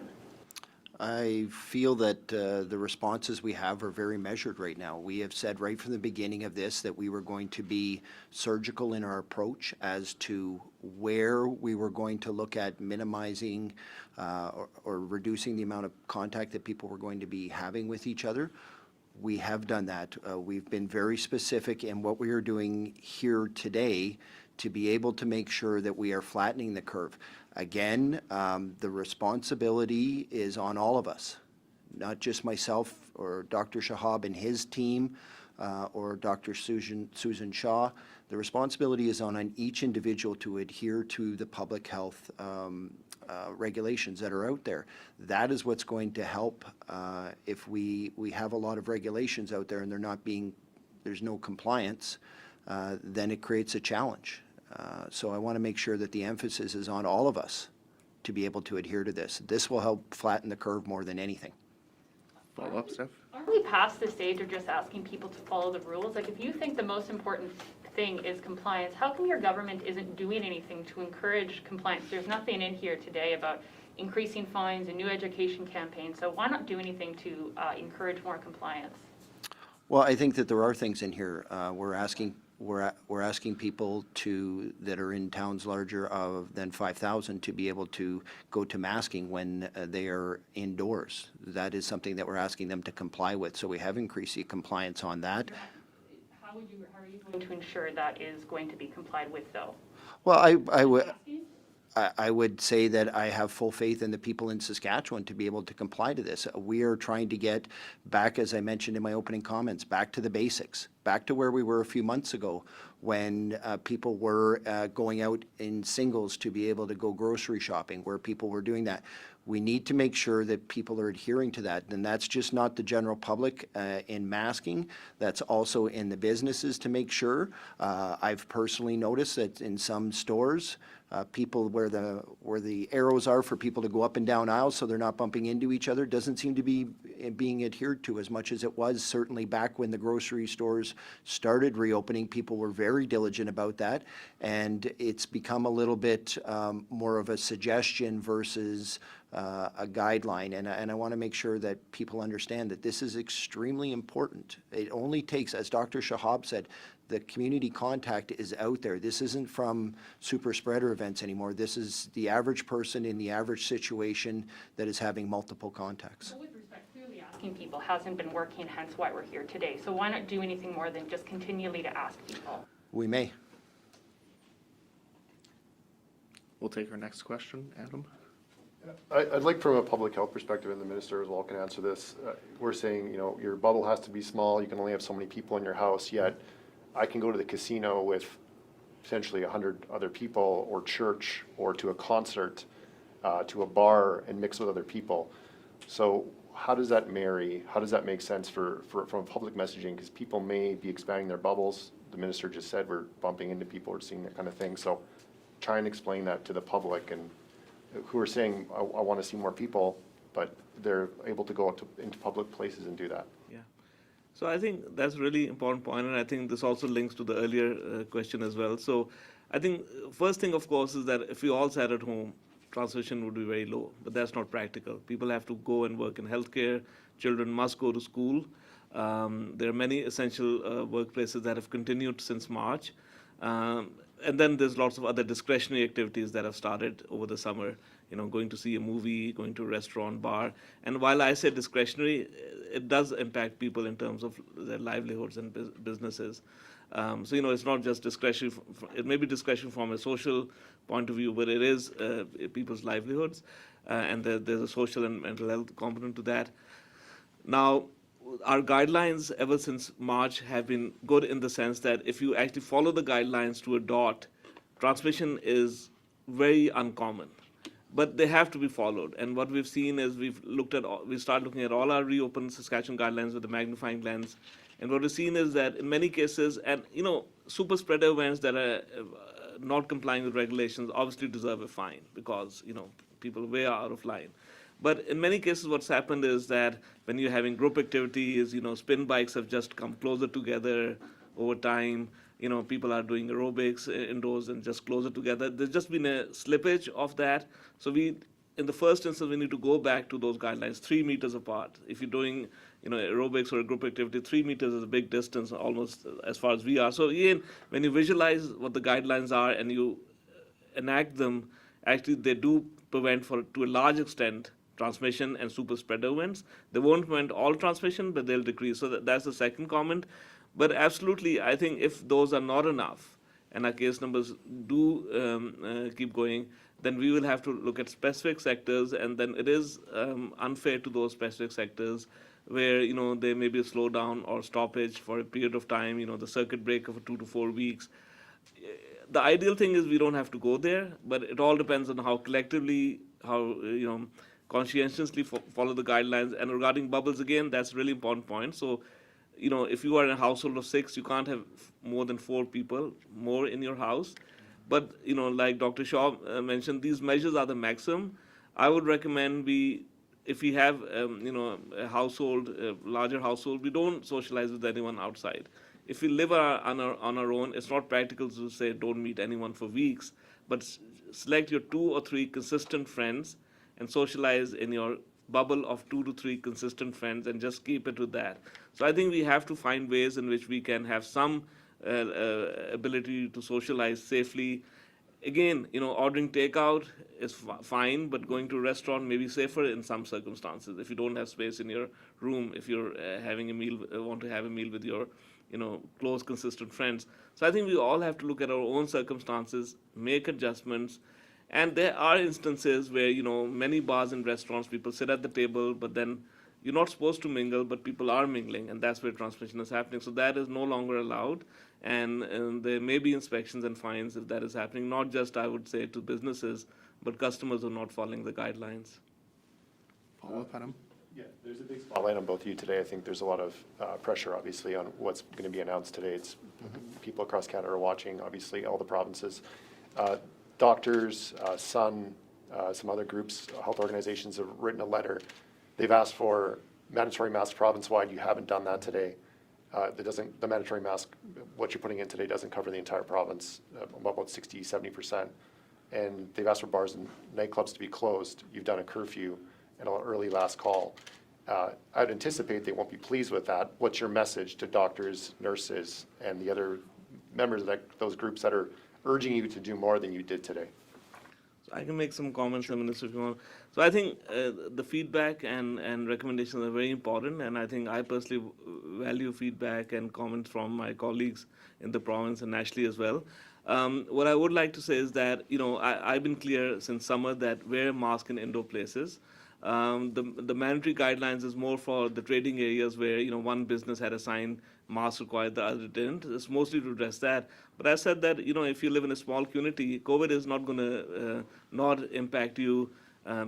I feel that the responses we have are very measured right now. We have said right from the beginning of this that we were going to be surgical in our approach as to where we were going to look at minimizing or reducing the amount of contact that people were going to be having with each other. We have done that. We've been very specific in what we are doing here today to be able to make sure that we are flattening the curve. Again, the responsibility is on all of us, not just myself or Dr. Shahab and his team or Dr. Susan Shaw. The responsibility is on each individual to adhere to the public health regulations that are out there. That is what's going to help if we have a lot of regulations out there and there's no compliance, then it creates a challenge. So I want to make sure that the emphasis is on all of us to be able to adhere to this. This will help flatten the curve more than anything. Follow up, Steph? Are we past the stage of just asking people to follow the rules? Like, if you think the most important thing is compliance, how come your government isn't doing anything to encourage compliance? There's nothing in here today about increasing fines and new education campaigns. So why not do anything to encourage more compliance? Well, I think that there are things in here. We're asking people that are in towns larger than 5,000 to be able to go to masking when they are indoors. That is something that we're asking them to comply with. So we have increased the compliance on that. How are you going to ensure that is going to be complied with, though? Well, I would say that I have full faith in the people in Saskatchewan to be able to comply to this. We are trying to get back, as I mentioned in my opening comments, back to the basics, back to where we were a few months ago when people were going out in singles to be able to go grocery shopping, where people were doing that. We need to make sure that people are adhering to that. And that's just not the general public in masking. That's also in the businesses to make sure. I've personally noticed that in some stores, people where the arrows are for people to go up and down aisles so they're not bumping into each other doesn't seem to be being adhered to as much as it was certainly back when the grocery stores started reopening. People were very diligent about that, and it's become a little bit more of a suggestion versus a guideline, and I want to make sure that people understand that this is extremely important. It only takes, as Dr. Shahab said, the community contact is out there. This isn't from super spreader events anymore. This is the average person in the average situation that is having multiple contacts. Well, with respect, clearly asking people hasn't been working, hence why we're here today. So why not do anything more than just continually to ask people? We may. We'll take our next question. Adam? I'd like, from a public health perspective, and the minister as well can answer this, we're saying, you know, your bubble has to be small, you can only have so many people in your house, yet I can go to the casino with essentially 100 other people, or church, or to a concert, to a bar, and mix with other people. So how does that marry? How does that make sense from public messaging? Because people may be expanding their bubbles. The minister just said we're bumping into people, we're seeing that kind of thing. So try and explain that to the public and who are saying, I want to see more people, but they're able to go out into public places and do that. Yeah. So I think that's a really important point, and I think this also links to the earlier question as well. So I think first thing, of course, is that if we all sat at home, transmission would be very low, but that's not practical. People have to go and work in healthcare. Children must go to school. There are many essential workplaces that have continued since March. And then there's lots of other discretionary activities that have started over the summer, going to see a movie, going to a restaurant, bar. And while I say discretionary, it does impact people in terms of their livelihoods and businesses. So, it's not just discretionary. It may be discretionary from a social point of view, but it is people's livelihoods. And there's a social and mental health component to that. Now, our guidelines ever since March have been good in the sense that if you actually follow the guidelines to a dot, transmission is very uncommon. But they have to be followed. And what we've seen is we started looking at all our reopened Saskatchewan guidelines with a magnifying lens. And what we've seen is that in many cases, and super spreader events that are not complying with regulations obviously deserve a fine because people are way out of line. But in many cases, what's happened is that when you're having group activities, spin bikes have just come closer together over time. People are doing aerobics indoors and just closer together. There's just been a slippage of that. So in the first instance, we need to go back to those guidelines, 3 meters apart. If you're doing, aerobics or a group activity, 3 meters is a big distance, almost as far as we are. So again, when you visualize what the guidelines are and you enact them, actually they do prevent, to a large extent, transmission and super spreader events. They won't prevent all transmission, but they'll decrease. So that's the second comment. But absolutely, I think if those are not enough, and our case numbers do keep going, then we will have to look at specific sectors, and then it is unfair to those specific sectors where there may be a slowdown or stoppage for a period of time, the circuit breaker for 2 to 4 weeks. The ideal thing is we don't have to go there, but it all depends on how collectively, conscientiously follow the guidelines. And regarding bubbles, again, that's a really important point. So, if you are in a household of 6, you can't have more than 4 people more in your house. But, like Dr. Shaw mentioned, these measures are the maximum. I would recommend if we have, a household, a larger household, we don't socialize with anyone outside. If we live on our own, it's not practical to say don't meet anyone for weeks, but select your 2 or 3 consistent friends and socialize in your bubble of 2 to 3 consistent friends and just keep it with that. So I think we have to find ways in which we can have some ability to socialize safely. Again, ordering takeout is fine, but going to a restaurant may be safer in some circumstances. If you don't have space in your room, if you're having a meal, want to have a meal with your close, consistent friends. So I think we all have to look at our own circumstances, make adjustments. And there are instances where, many bars and restaurants, people sit at the table, but then you're not supposed to mingle, but people are mingling, and that's where transmission is happening. So that is no longer allowed, and there may be inspections and fines if that is happening, not just, I would say, to businesses, but customers who are not following the guidelines. Follow-up, Adam? Yeah, there's a big spotlight on both of you today. I think there's a lot of pressure, obviously, on what's going to be announced today. It's people across Canada are watching, obviously, all the provinces. Doctors, Sun, some other groups, health organizations have written a letter. They've asked for mandatory mask province-wide. You haven't done that today. The mandatory mask, what you're putting in today doesn't cover the entire province, about 60, 70%. And they've asked for bars and nightclubs to be closed. You've done a curfew and an early last call. I'd anticipate they won't be pleased with that. What's your message to doctors, nurses, and the other members of those groups that are urging you to do more than you did today? So I can make some comments, Minister, if you want. So I think the feedback and recommendations are very important, and I think I personally value feedback and comments from my colleagues in the province and nationally as well. What I would like to say is that, I've been clear since summer that wear a mask in indoor places. The mandatory guidelines is more for the trading areas where, one business had a sign, mask required, the other didn't. It's mostly to address that. But I said that, if you live in a small community, COVID is not going to not impact you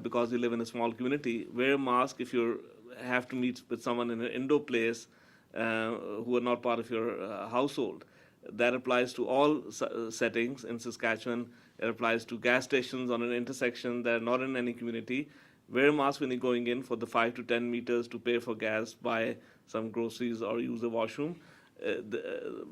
because you live in a small community. Wear a mask if you're have to meet with someone in an indoor place who are not part of your household. That applies to all settings in Saskatchewan. It applies to gas stations on an intersection that are not in any community. Wear a mask when you're going in for the 5 to 10 meters to pay for gas, buy some groceries, or use the washroom.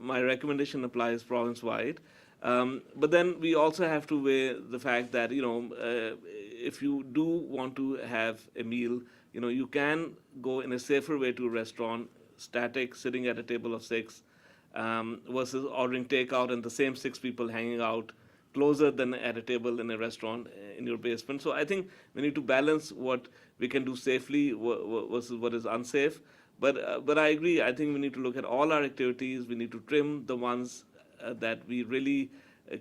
My recommendation applies province-wide. But then we also have to weigh the fact that, if you do want to have a meal, you can go in a safer way to a restaurant, static, sitting at a table of 6, versus ordering takeout and the same 6 people hanging out closer than at a table in a restaurant in your basement. So I think we need to balance what we can do safely versus what is unsafe. But I agree. I think we need to look at all our activities. We need to trim the ones that we really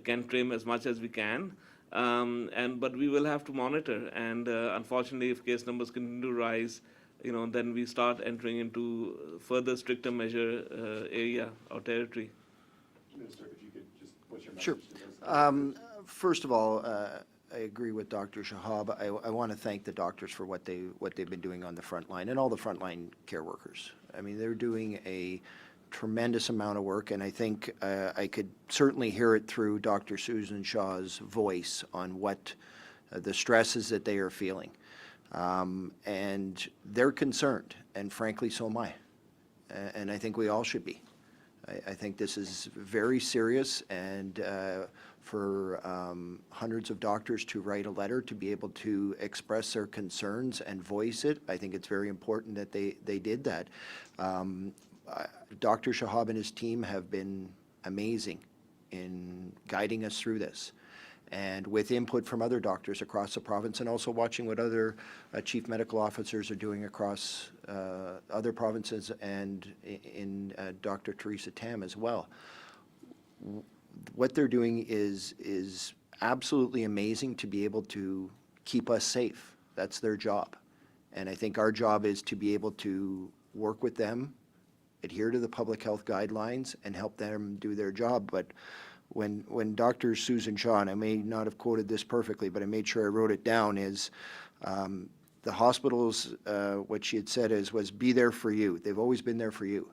can trim as much as we can. But we will have to monitor. And unfortunately, if case numbers continue to rise, then we start entering into further stricter measure area or territory. Minister, if you could just, what's your message? Sure. First of all, I agree with Dr. Shahab. I want to thank the doctors for what they've been doing on the front line, and all the frontline care workers. I mean, they're doing a tremendous amount of work, and I think I could certainly hear it through Dr. Susan Shaw's voice on what the stresses that they are feeling. And they're concerned, and frankly, so am I. And I think we all should be. I think this is very serious, and for hundreds of doctors to write a letter to be able to express their concerns and voice it, I think it's very important that they did that. Dr. Shahab and his team have been amazing in guiding us through this, and with input from other doctors across the province, and also watching what other chief medical officers are doing across other provinces, and in Dr. Teresa Tam as well. What they're doing is absolutely amazing to be able to keep us safe. That's their job. And I think our job is to be able to work with them, adhere to the public health guidelines, and help them do their job. But when Dr. Susan Shaw, and I may not have quoted this perfectly, but I made sure I wrote it down, is the hospitals, what she had said was be there for you. They've always been there for you.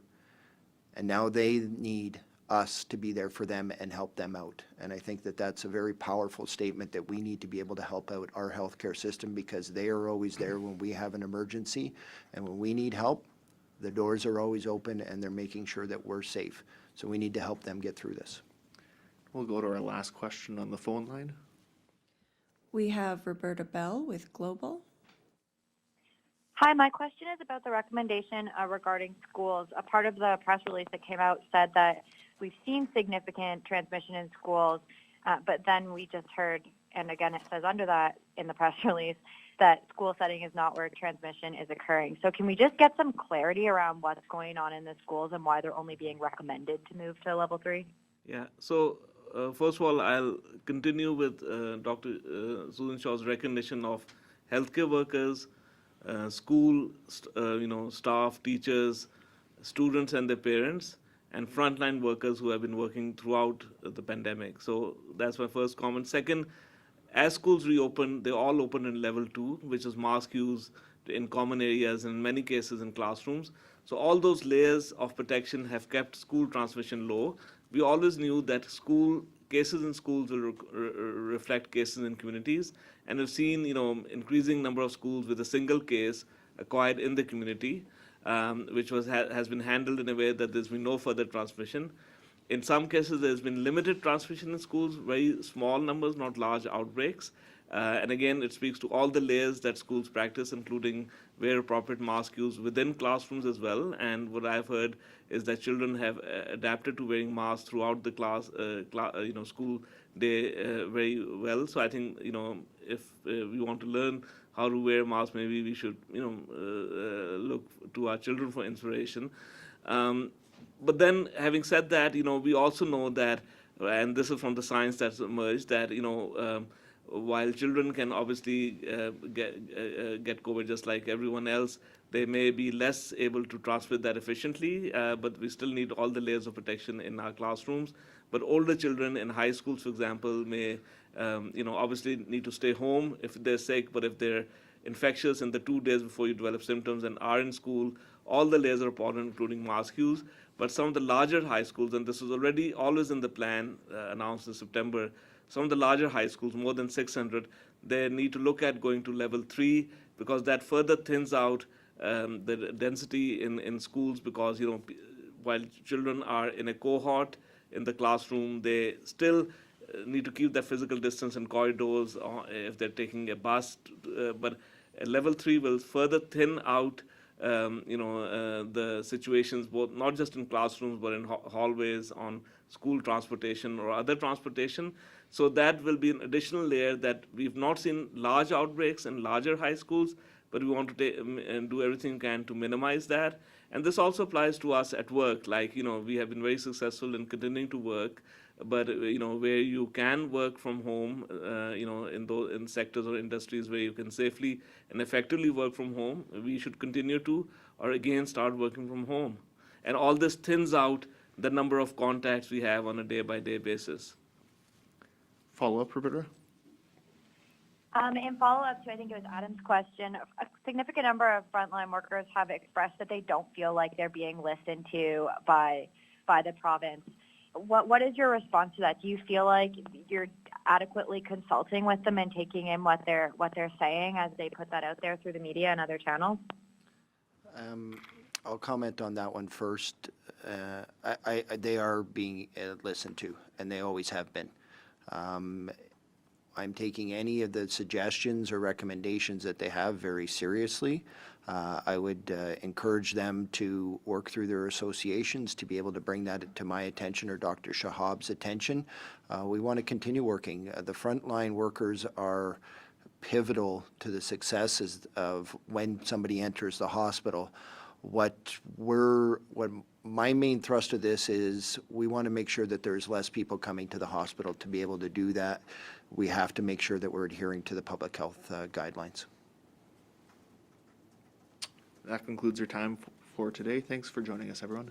And now they need us to be there for them and help them out. And I think that that's a very powerful statement, that we need to be able to help out our healthcare system, because they are always there when we have an emergency. And when we need help, the doors are always open, and they're making sure that we're safe. So we need to help them get through this. We'll go to our last question on the phone line. We have Roberta Bell with Global. Hi, my question is about the recommendation regarding schools. A part of the press release that came out said that we've seen significant transmission in schools, but then we just heard, and again it says under that in the press release, that school setting is not where transmission is occurring. So can we just get some clarity around what's going on in the schools and why they're only being recommended to move to level 3? Yeah, so first of all, I'll continue with Dr. Susan Shaw's recognition of healthcare workers, school, staff, teachers, students and their parents, and frontline workers who have been working throughout the pandemic. So that's my first comment. Second, as schools reopen, they all open in level 2, which is mask use in common areas, and in many cases in classrooms. So all those layers of protection have kept school transmission low. We always knew that cases in schools will reflect cases in communities, and we've seen, increasing number of schools with a single case acquired in the community, which has been handled in a way that there's been no further transmission. In some cases, there's been limited transmission in schools, very small numbers, not large outbreaks. And again, it speaks to all the layers that schools practice, including where appropriate mask use within classrooms as well. And what I've heard is that children have adapted to wearing masks throughout the school day very well. So I think, if we want to learn how to wear masks, maybe we should, look to our children for inspiration. But then, having said that, we also know that, and this is from the science that's emerged, that, while children can obviously get COVID just like everyone else, they may be less able to transmit that efficiently, but we still need all the layers of protection in our classrooms. But older children in high schools, for example, may obviously need to stay home if they're sick, but if they're infectious in the 2 days before you develop symptoms and are in school, all the layers are important, including mask use. But some of the larger high schools, and this was already always in the plan announced in September, some of the larger high schools, more than 600, they need to look at going to level 3 because that further thins out the density in schools because, while children are in a cohort in the classroom, they still need to keep that physical distance in corridors if they're taking a bus. But level 3 will further thin out the situations, both not just in classrooms, but in hallways, on school transportation or other transportation. So that will be an additional layer that we've not seen large outbreaks in larger high schools, but we want to and do everything we can to minimize that. And this also applies to us at work. Like, we have been very successful in continuing to work, but, where you can work from home, in sectors or industries where you can safely and effectively work from home, we should continue to, or again, start working from home. And all this thins out the number of contacts we have on a day-by-day basis. Follow-up, Roberta? In follow-up to, I think it was Adam's question, a significant number of frontline workers have expressed that they don't feel like they're being listened to by the province. What is your response to that? Do you feel like you're adequately consulting with them and taking in what they're saying as they put that out there through the media and other channels? I'll comment on that one first. They are being listened to, and they always have been. I'm taking any of the suggestions or recommendations that they have very seriously. I would encourage them to work through their associations to be able to bring that to my attention or Dr. Shahab's attention. We want to continue working. The frontline workers are pivotal to the successes of when somebody enters the hospital. What my main thrust of this is, we want to make sure that there's less people coming to the hospital. To be able to do that, we have to make sure that we're adhering to the public health guidelines. That concludes our time for today. Thanks for joining us, everyone.